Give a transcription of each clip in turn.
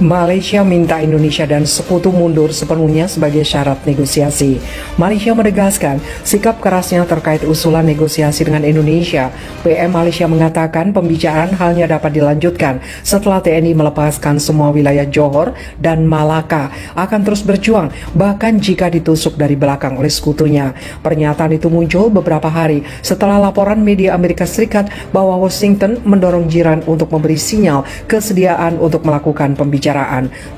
Malaysia minta Indonesia dan sekutu mundur sepenuhnya sebagai syarat negosiasi. Malaysia menegaskan sikap kerasnya terkait usulan negosiasi dengan Indonesia. PM Malaysia mengatakan pembicaraan hanya dapat dilanjutkan setelah TNI melepaskan semua wilayah Johor dan Malaka. Akan terus berjuang bahkan jika ditusuk dari belakang oleh sekutunya. Pernyataan itu muncul beberapa hari setelah laporan media Amerika Serikat bahwa Washington mendorong jiran untuk memberi sinyal kesediaan untuk melakukan pembicaraan.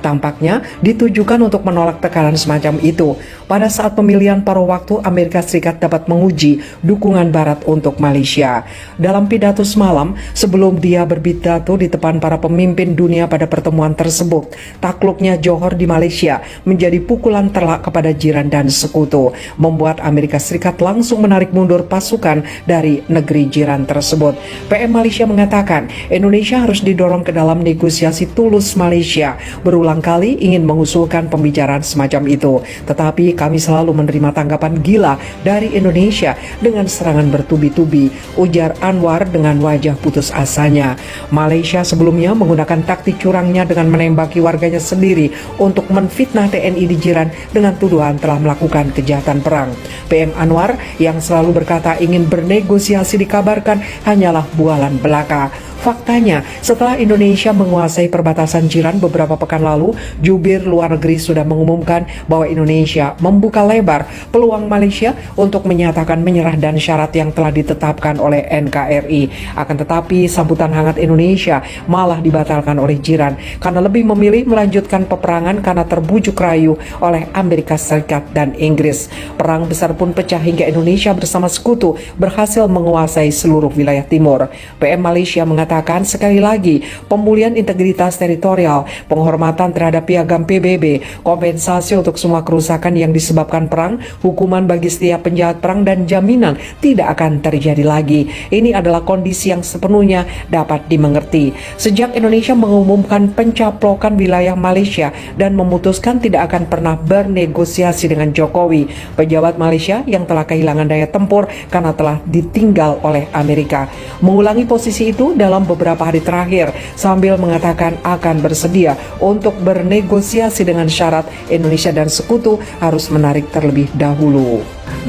Tampaknya ditujukan untuk menolak tekanan semacam itu. Pada saat pemilihan paruh waktu, Amerika Serikat dapat menguji dukungan Barat untuk Malaysia. Dalam pidato semalam, sebelum dia berpidato di depan para pemimpin dunia pada pertemuan tersebut, takluknya Johor di Malaysia menjadi pukulan telak kepada jiran dan sekutu, membuat Amerika Serikat langsung menarik mundur pasukan dari negeri jiran tersebut. PM Malaysia mengatakan Indonesia harus didorong ke dalam negosiasi tulus Malaysia. Berulang kali ingin mengusulkan pembicaraan semacam itu, tetapi kami selalu menerima tanggapan gila dari Indonesia dengan serangan bertubi-tubi, ujar Anwar dengan wajah putus asanya. Malaysia sebelumnya menggunakan taktik curangnya dengan menembaki warganya sendiri untuk menfitnah TNI di jiran dengan tuduhan telah melakukan kejahatan perang. PM Anwar yang selalu berkata ingin bernegosiasi dikabarkan hanyalah bualan belaka. Faktanya, setelah Indonesia menguasai perbatasan jiran beberapa pekan lalu, jubir luar negeri sudah mengumumkan bahwa Indonesia membuka lebar peluang Malaysia untuk menyatakan menyerah dan syarat yang telah ditetapkan oleh NKRI. Akan tetapi, sambutan hangat Indonesia malah dibatalkan oleh jiran karena lebih memilih melanjutkan peperangan karena terbujuk rayu oleh Amerika Serikat dan Inggris. Perang besar pun pecah hingga Indonesia bersama sekutu berhasil menguasai seluruh wilayah timur. PM Malaysia mengatakan sekali lagi, pemulihan integritas teritorial, penghormatan terhadap piagam PBB, kompensasi untuk semua kerusakan yang disebabkan perang, hukuman bagi setiap penjahat perang, dan jaminan tidak akan terjadi lagi. Ini adalah kondisi yang sepenuhnya dapat dimengerti. Sejak Indonesia mengumumkan pencaplokan wilayah Malaysia dan memutuskan tidak akan pernah bernegosiasi dengan Jokowi, pejabat Malaysia yang telah kehilangan daya tempur karena telah ditinggal oleh Amerika, mengulangi posisi itu dalam beberapa hari terakhir sambil mengatakan akan bersedia untuk bernegosiasi dengan syarat Indonesia dan sekutu harus menarik terlebih dahulu.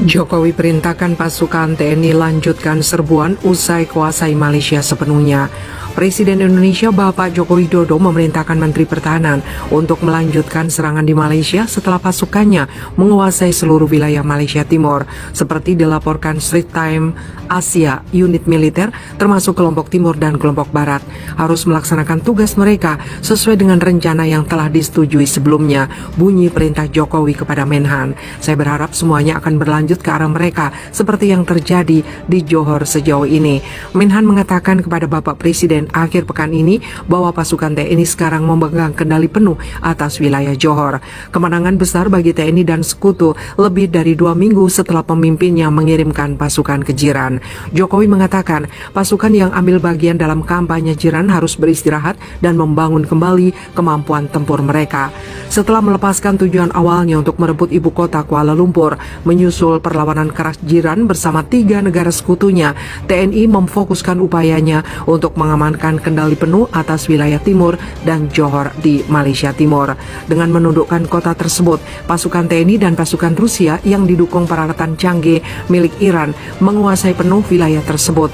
Jokowi perintahkan pasukan TNI lanjutkan serbuan usai kuasai Malaysia sepenuhnya. Presiden Indonesia Bapak Joko Widodo memerintahkan Menteri Pertahanan untuk melanjutkan serangan di Malaysia setelah pasukannya menguasai seluruh wilayah Malaysia Timur. Seperti dilaporkan Straits Times Asia, unit militer termasuk kelompok Timur dan kelompok Barat harus melaksanakan tugas mereka sesuai dengan rencana yang telah disetujui sebelumnya, bunyi perintah Jokowi kepada Menhan. Saya berharap semuanya akan berlanjut ke arah mereka seperti yang terjadi di Johor sejauh ini. Menhan mengatakan kepada Bapak Presiden akhir pekan ini bahwa pasukan TNI sekarang memegang kendali penuh atas wilayah Johor. Kemenangan besar bagi TNI dan sekutu lebih dari 2 minggu setelah pemimpinnya mengirimkan pasukan ke jiran. Jokowi mengatakan pasukan yang ambil bagian dalam kampanye jiran harus beristirahat dan membangun kembali kemampuan tempur mereka. Setelah melepaskan tujuan awalnya untuk merebut ibu kota Kuala Lumpur, menyusul perlawanan keras jiran bersama 3 negara sekutunya, TNI memfokuskan upayanya untuk mengamankan kendali penuh atas wilayah timur dan Johor di Malaysia Timur. Dengan menundukkan kota tersebut, pasukan TNI dan pasukan Rusia yang didukung peralatan canggih milik Iran menguasai penuh wilayah tersebut.